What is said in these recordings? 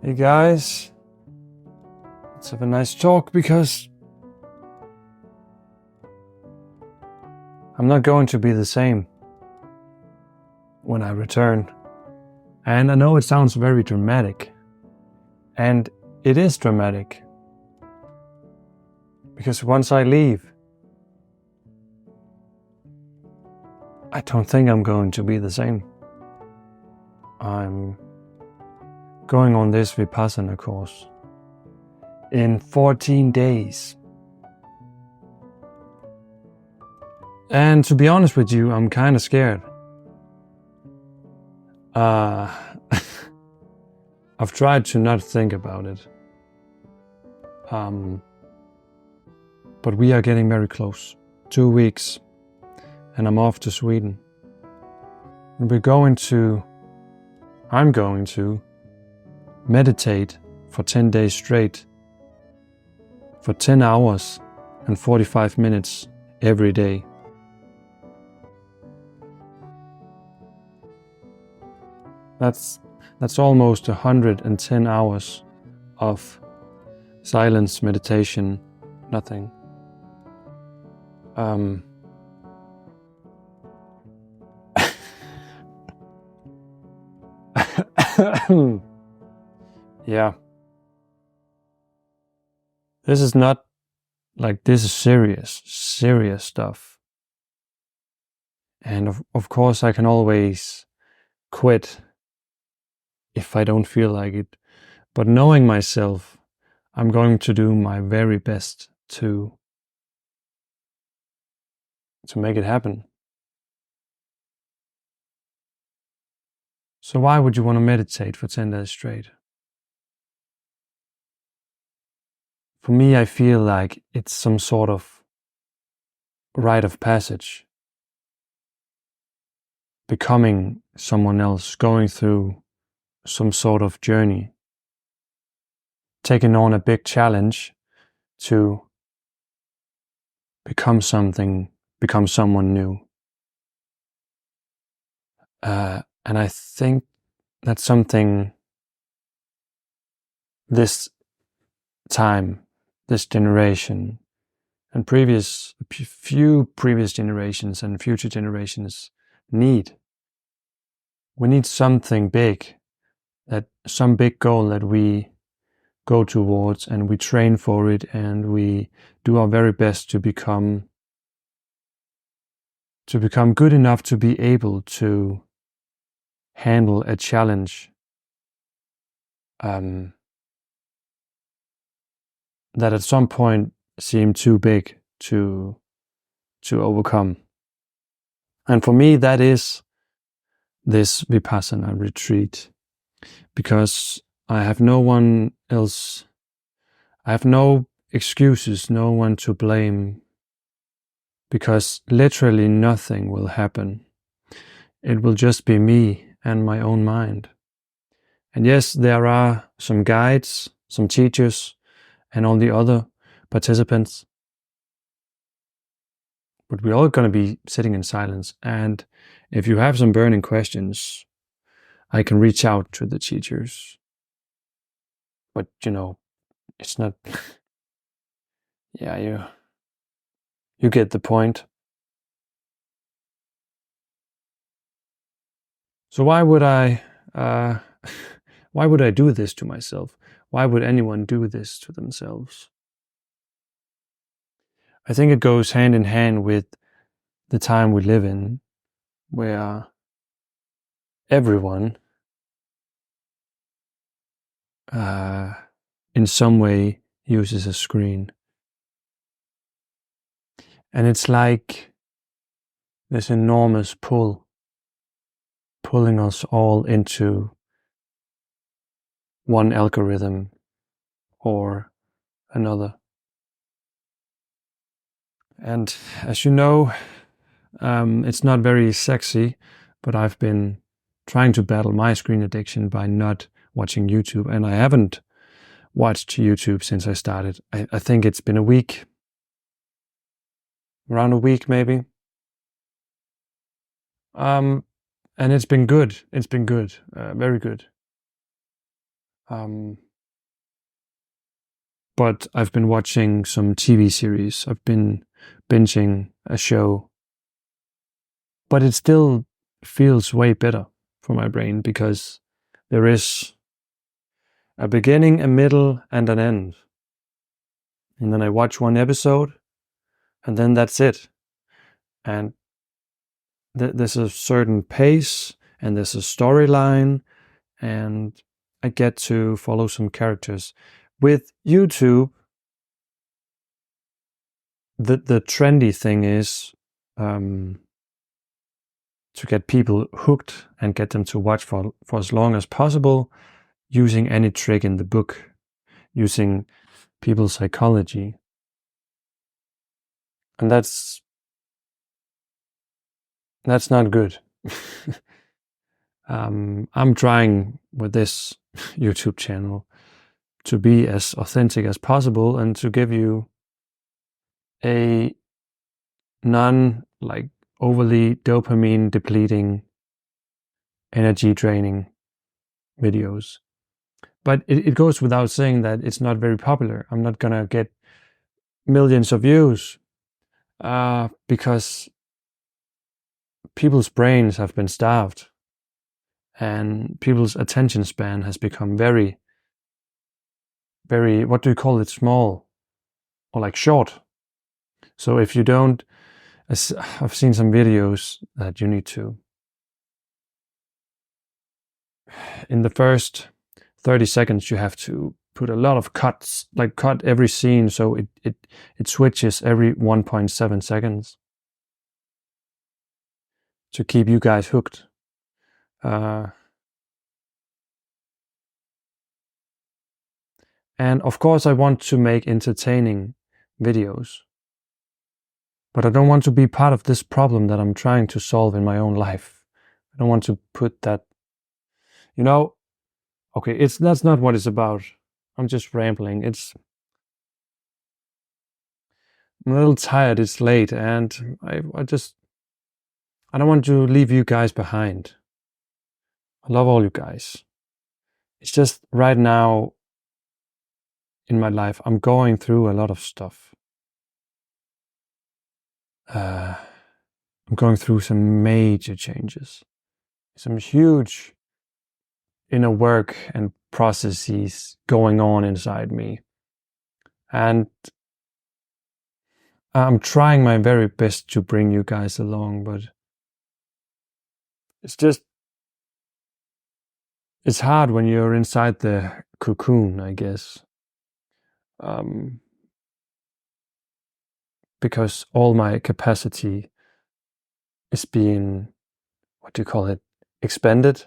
Hey guys, let's have a nice talk because I'm not going to be the same when I return. And I know it sounds very dramatic, and it is dramatic because once I leave, I don't think I'm going to be the same. I'm going on this Vipassana course in 14 days. And to be honest with you, I'm kind of scared. I've tried to not think about it. But we are getting very close. 2 weeks and I'm off to Sweden. And I'm going to meditate for 10 days straight, for 10 hours and 45 minutes every day. That's almost 110 hours of silence, meditation, nothing. Yeah. This is not like, this is serious stuff. And of course I can always quit if I don't feel like it. But knowing myself, I'm going to do my very best to make it happen. So why would you want to meditate for 10 days straight? For me, I feel like it's some sort of rite of passage. Becoming someone else, going through some sort of journey. Taking on a big challenge to become someone new. And I think that's something this time, this generation, and few previous generations and future generations need. We need something big, some big goal that we go towards, and we train for it, and we do our very best to become good enough to be able to handle a challenge that at some point seemed too big to overcome. And for me, that is this Vipassana retreat, because I have no one else, I have no excuses, no one to blame, because literally nothing will happen. It will just be me and my own mind. And yes, there are some guides, some teachers, and all the other participants, but we're all going to be sitting in silence. And if you have some burning questions, I can reach out to the teachers. But it's not, yeah, you get the point. So why would I do this to myself? Why would anyone do this to themselves? I think it goes hand in hand with the time we live in, where everyone in some way uses a screen. And it's like this enormous pulling us all into one algorithm or another. And as you know, it's not very sexy, but I've been trying to battle my screen addiction by not watching YouTube, and I haven't watched YouTube since I started. I think it's been a week. around a week maybe. And it's been good. It's been good, very good. But I've been watching some TV series. I've been binging a show, but it still feels way better for my brain because there is a beginning, a middle, and an end. And then I watch one episode, and then that's it. And there's a certain pace, and there's a storyline, and I get to follow some characters. With YouTube, the trendy thing is to get people hooked and get them to watch for as long as possible, using any trick in the book, using people's psychology. And that's not good. I'm trying with this YouTube channel to be as authentic as possible and to give you a non overly dopamine depleting, energy draining videos. But it goes without saying that it's not very popular. I'm not gonna get millions of views because people's brains have been starved and people's attention span has become very, very, what do you call it, small or like short. So if you don't, I've seen some videos that you need to, in the first 30 seconds, you have to put a lot of cuts, like cut every scene so it switches every 1.7 seconds to keep you guys hooked. And of course I want to make entertaining videos, but I don't want to be part of this problem that I'm trying to solve in my own life. I don't want to put that, okay, that's not what it's about. I'm just rambling. I'm a little tired, it's late, and I don't want to leave you guys behind. I love all you guys. It's just right now in my life, I'm going through a lot of stuff. I'm going through some major changes, some huge inner work and processes going on inside me. And I'm trying my very best to bring you guys along, but it's hard when you're inside the cocoon, I guess. Because all my capacity is being, what do you call it, expended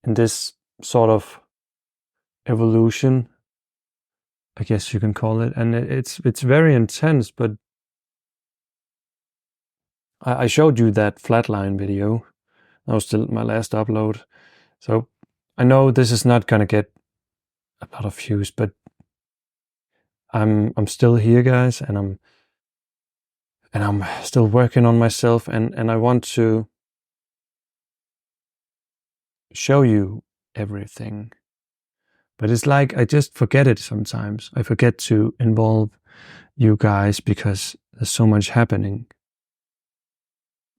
in this sort of evolution, I guess you can call it. And it's very intense, but I showed you that flatline video. That was still my last upload. So I know this is not gonna get a lot of views, but I'm still here, guys, and I'm still working on myself, and I want to show you everything. But it's like I just forget it sometimes. I forget to involve you guys because there's so much happening.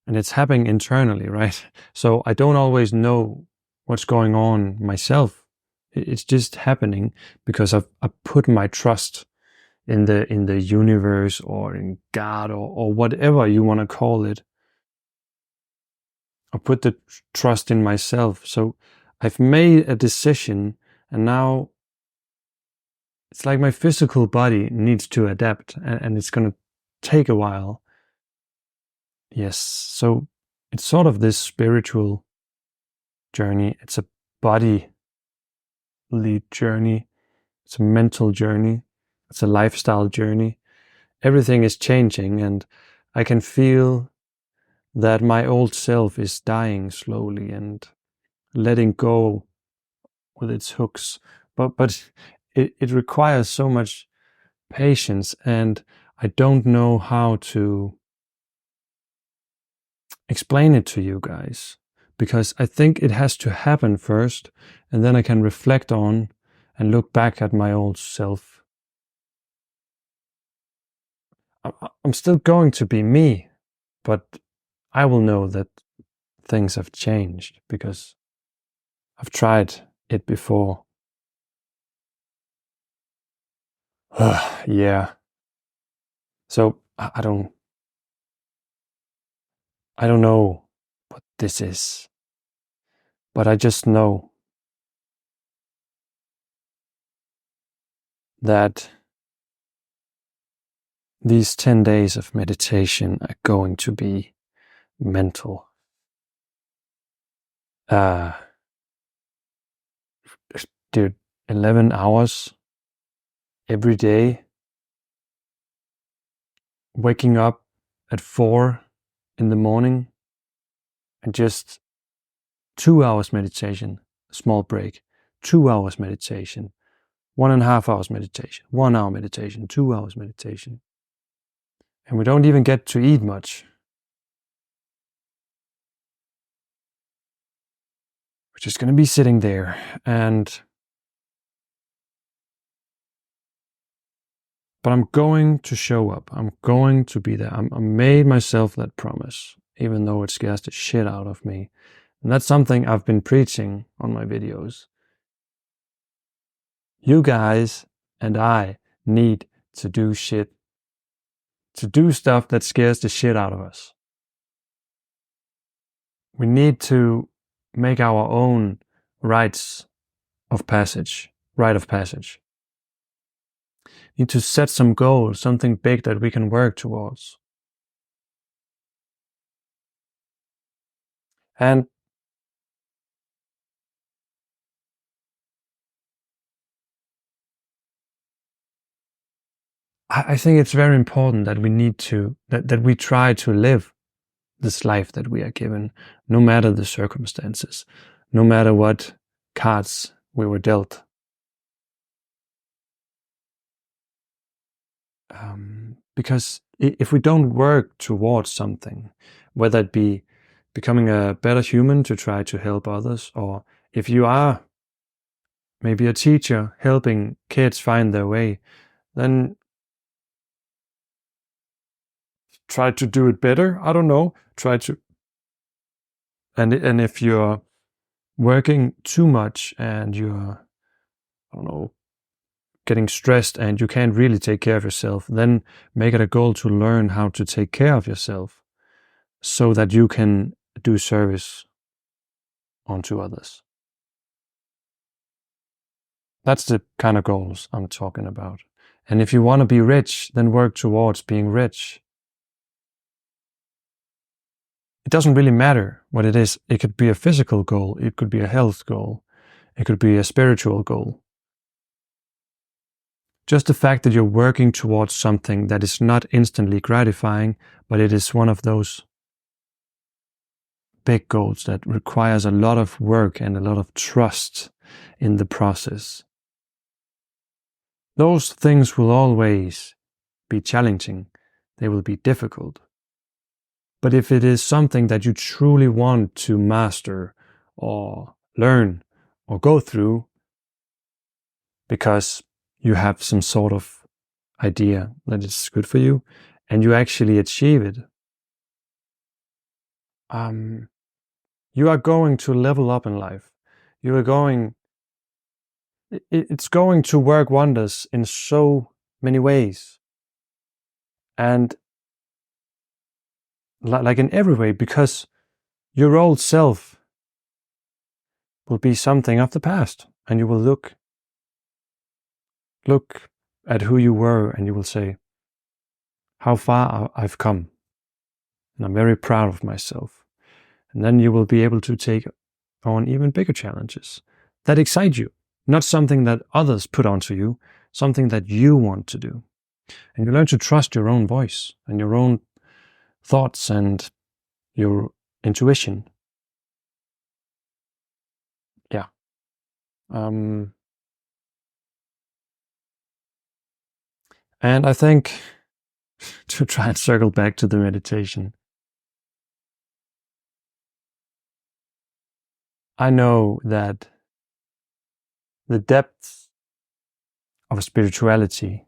And it's happening internally, right? So I don't always know what's going on myself. It's just happening because I've put my trust in the universe or in God or whatever you want to call it. I put the trust in myself. So I've made a decision, and now it's like my physical body needs to adapt, and it's going to take a while. Yes, so it's sort of this spiritual journey. It's a bodily journey. It's a mental journey. It's a lifestyle journey. Everything is changing, and I can feel that my old self is dying slowly and letting go with its hooks. But it requires so much patience, and I don't know how to explain it to you guys, because I think it has to happen first, and then I can reflect on and look back at my old self. I'm still going to be me, but I will know that things have changed because I've tried it before. Yeah. So I don't know what this is, but I just know that these 10 days of meditation are going to be mental. Dude, 11 hours every day, waking up at 4 in the morning and just 2 hours meditation, small break, 2 hours meditation, 1.5 hours meditation, 1 hour meditation, 2 hours meditation. And we don't even get to eat much. We're just going to be sitting there, but I'm going to show up. I'm going to be there. I made myself that promise, even though it scares the shit out of me. And that's something I've been preaching on my videos. You guys and I need to do shit, to do stuff that scares the shit out of us. We need to make our own rite of passage. Need to set some goals, something big that we can work towards. And I think it's very important that that we try to live this life that we are given, no matter the circumstances, no matter what cards we were dealt. Because if we don't work towards something, whether it be becoming a better human to try to help others, or if you are maybe a teacher helping kids find their way, then try to do it better. I don't know. Try to, and if you're working too much and you're, I don't know, getting stressed and you can't really take care of yourself, then make it a goal to learn how to take care of yourself so that you can do service onto others. That's the kind of goals I'm talking about. And if you want to be rich, then work towards being rich. It doesn't really matter what it is. It could be a physical goal. It could be a health goal. It could be a spiritual goal. Just the fact that you're working towards something that is not instantly gratifying, but it is one of those big goals that requires a lot of work and a lot of trust in the process. Those things will always be challenging. They will be difficult. But if it is something that you truly want to master or learn or go through because you have some sort of idea that is good for you and you actually achieve it, you are going to level up in life. It's going to work wonders in so many ways. And like in every way, because your old self will be something of the past, and you will look at who you were and you will say, how far I've come. And I'm very proud of myself. And then you will be able to take on even bigger challenges that excite you, not something that others put onto you, something that you want to do. And you learn to trust your own voice and your own thoughts and your intuition. Yeah. And I think to try and circle back to the meditation. I know that the depth of spirituality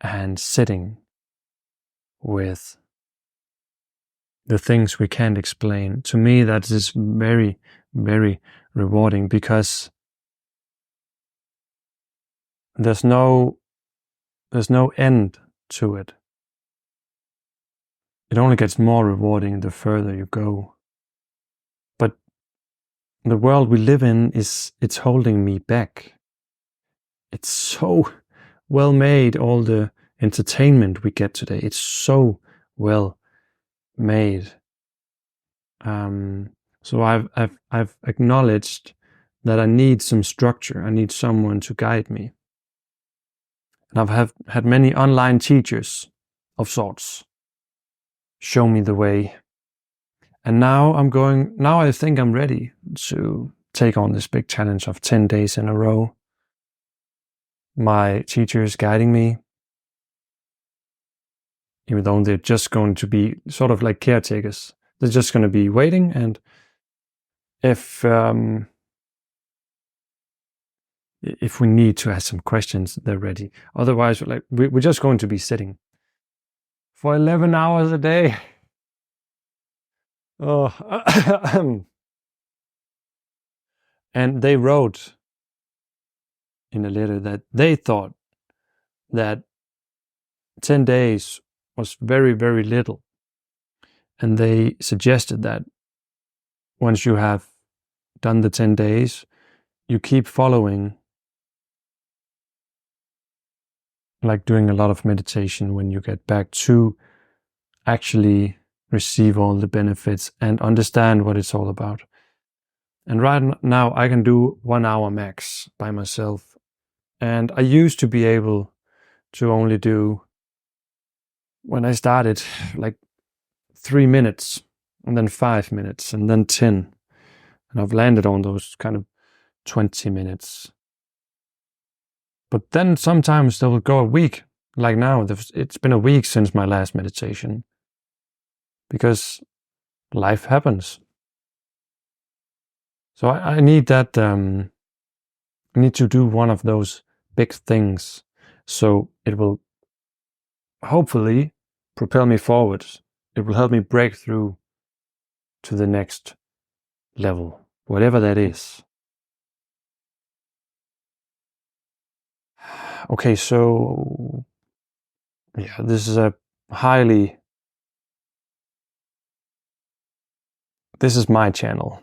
and sitting with the things we can't explain, to me that is very, very rewarding, because there's no end to it. It only gets more rewarding the further you go. But the world we live in it's holding me back. It's so well made, all the entertainment we get today. It's so well made. So I've acknowledged that I need some structure. I need someone to guide me. And I've had many online teachers of sorts show me the way. And now I think I'm ready to take on this big challenge of 10 days in a row. My teacher is guiding me, even though they're just going to be sort of like caretakers. They're just going to be waiting, and if we need to ask some questions, they're ready. Otherwise, we're just going to be sitting for 11 hours a day. Oh, and they wrote in a letter that they thought that 10 days was very, very little. And they suggested that once you have done the 10 days, you keep following, like doing a lot of meditation when you get back, to actually receive all the benefits and understand what it's all about. And right now I can do 1 hour max by myself. And I used to be able to only do, when I started, like 3 minutes, and then 5 minutes, and then 10. And I've landed on those kind of 20 minutes. But then sometimes there will go a week. Like now, it's been a week since my last meditation. Because life happens. So I need that, I need to do one of those big things. So it will hopefully propel me forward. It will help me break through to the next level, whatever that is. Okay, so yeah, this is this is my channel.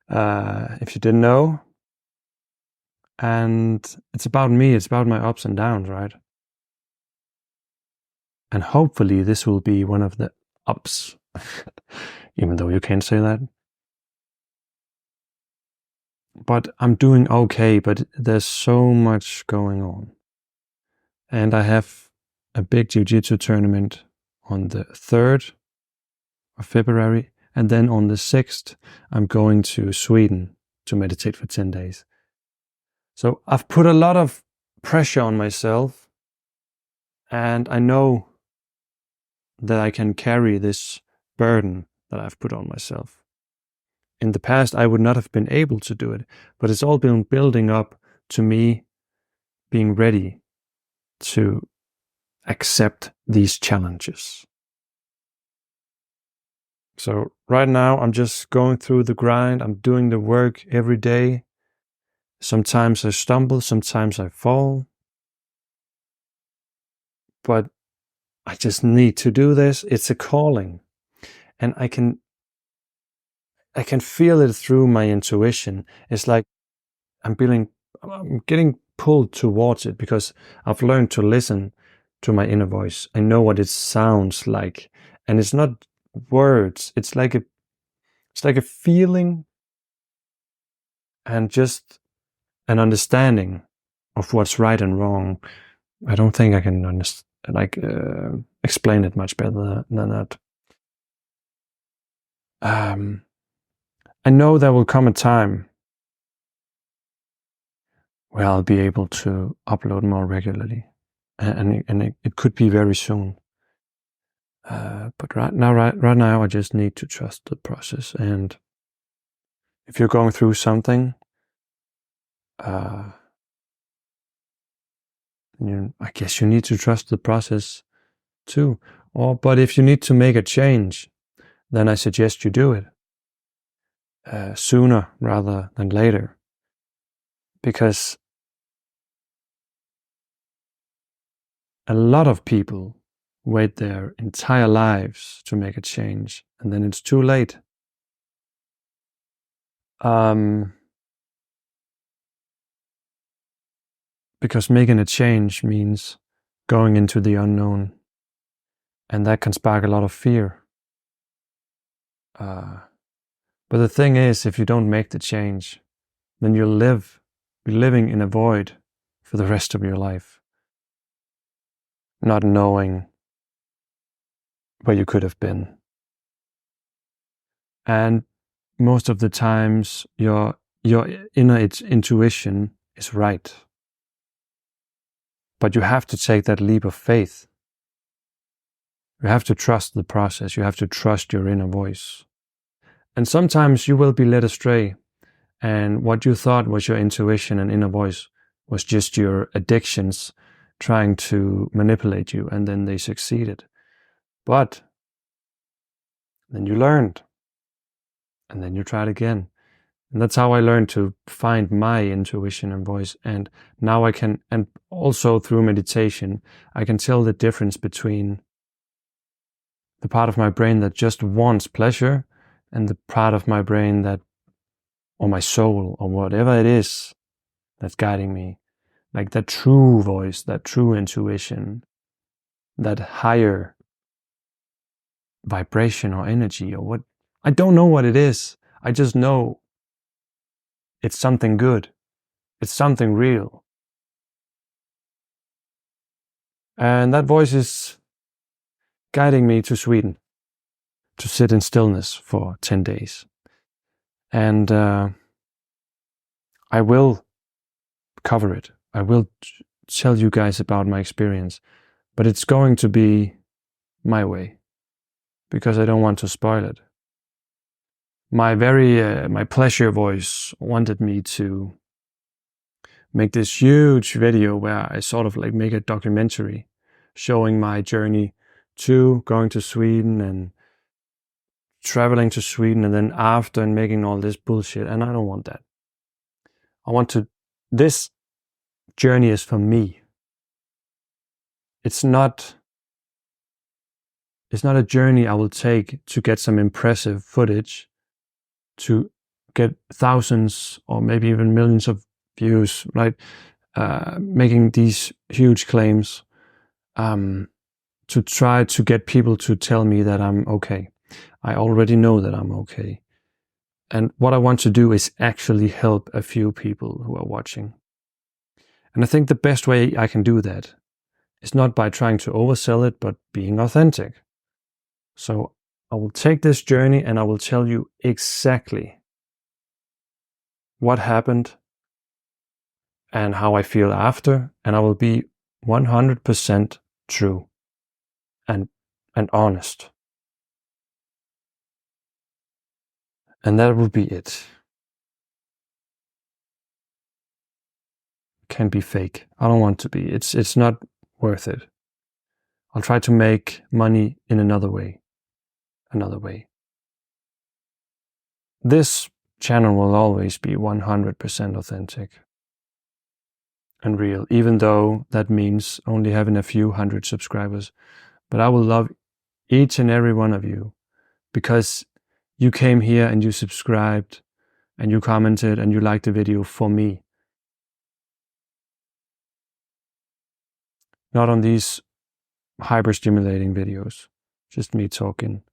If you didn't know. And it's about me, it's about my ups and downs, right? And hopefully this will be one of the ups, even though you can't say that. But I'm doing okay, but there's so much going on. And I have a big jiu-jitsu tournament on the 3rd of February. And then on the 6th, I'm going to Sweden to meditate for 10 days. So I've put a lot of pressure on myself. And I know that I can carry this burden that I've put on myself. In the past, I would not have been able to do it, but it's all been building up to me being ready to accept these challenges. So right now, I'm just going through the grind. I'm doing the work every day. Sometimes I stumble, sometimes I fall. But I just need to do this. It's a calling. And I can feel it through my intuition. It's like I'm getting pulled towards it, because I've learned to listen to my inner voice. I know what it sounds like. And it's not words. It's like a feeling and just an understanding of what's right and wrong. I don't think I can explain it much better than that. I know there will come a time where I'll be able to upload more regularly. and it could be very soon. But right now, I just need to trust the process. And if you're going through something, I guess you need to trust the process too. But if you need to make a change, then I suggest you do it sooner rather than later, because a lot of people wait their entire lives to make a change, and then it's too late. Because making a change means going into the unknown, and that can spark a lot of fear. But the thing is, if you don't make the change, then you'll be living in a void for the rest of your life, not knowing where you could have been. And most of the times, your inner intuition is right. But you have to take that leap of faith. You have to trust the process. You have to trust your inner voice. And sometimes you will be led astray, and what you thought was your intuition and inner voice was just your addictions trying to manipulate you, and then they succeeded. But then you learned, and then you tried again. And that's how I learned to find my intuition and voice. And now I can, and also through meditation, I can tell the difference between the part of my brain that just wants pleasure and the part of my brain that, or my soul, or whatever it is that's guiding me. Like that true voice, that true intuition, that higher vibration or energy, or what, I don't know what it is. I just know it's something good. It's something real. And that voice is guiding me to Sweden to sit in stillness for 10 days. And I will cover it. I will tell you guys about my experience, but it's going to be my way, because I don't want to spoil it. My pleasure voice wanted me to make this huge video where I sort of like make a documentary showing my journey to going to Sweden and traveling to Sweden, and then after, and making all this bullshit. And I don't want that. This journey is for me. It's not a journey I will take to get some impressive footage, to get thousands or maybe even millions of views, right? Making these huge claims to try to get people to tell me that I'm okay. I already know that I'm okay. And what I want to do is actually help a few people who are watching. And I think the best way I can do that is not by trying to oversell it, but being authentic. So I will take this journey and I will tell you exactly what happened and how I feel after, and I will be 100% true and honest. And that will be it. Can't be fake. I don't want to be. It's not worth it. I'll try to make money in another way. This channel will always be 100% authentic and real, even though that means only having a few hundred subscribers. But I will love each and every one of you, because you came here and you subscribed and you commented and you liked the video for me. Not on these hyper-stimulating videos, just me talking.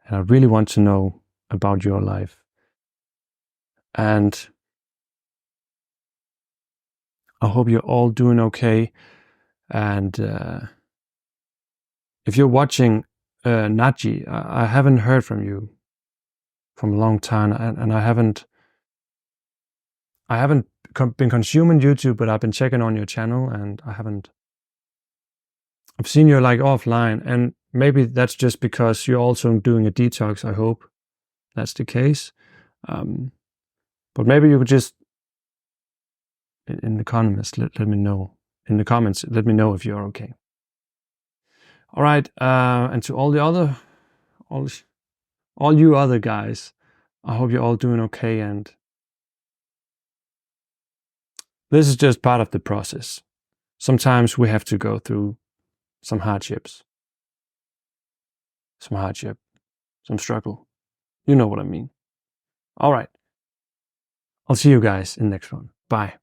And I really want to know about your life. And I hope you're all doing okay. And if you're watching Naji, I haven't heard from you from a long time, and I haven't been consuming YouTube, but I've been checking on your channel, and I haven't I've seen you're like offline, and maybe that's just because you're also doing a detox. I hope that's the case. But maybe you could just in the comments let me know. In the comments, let me know if you're okay. All right, and to all you other guys, I hope you're all doing okay, and this is just part of the process. Sometimes we have to go through some hardships, some struggle. You know what I mean. All right. I'll see you guys in the next one. Bye.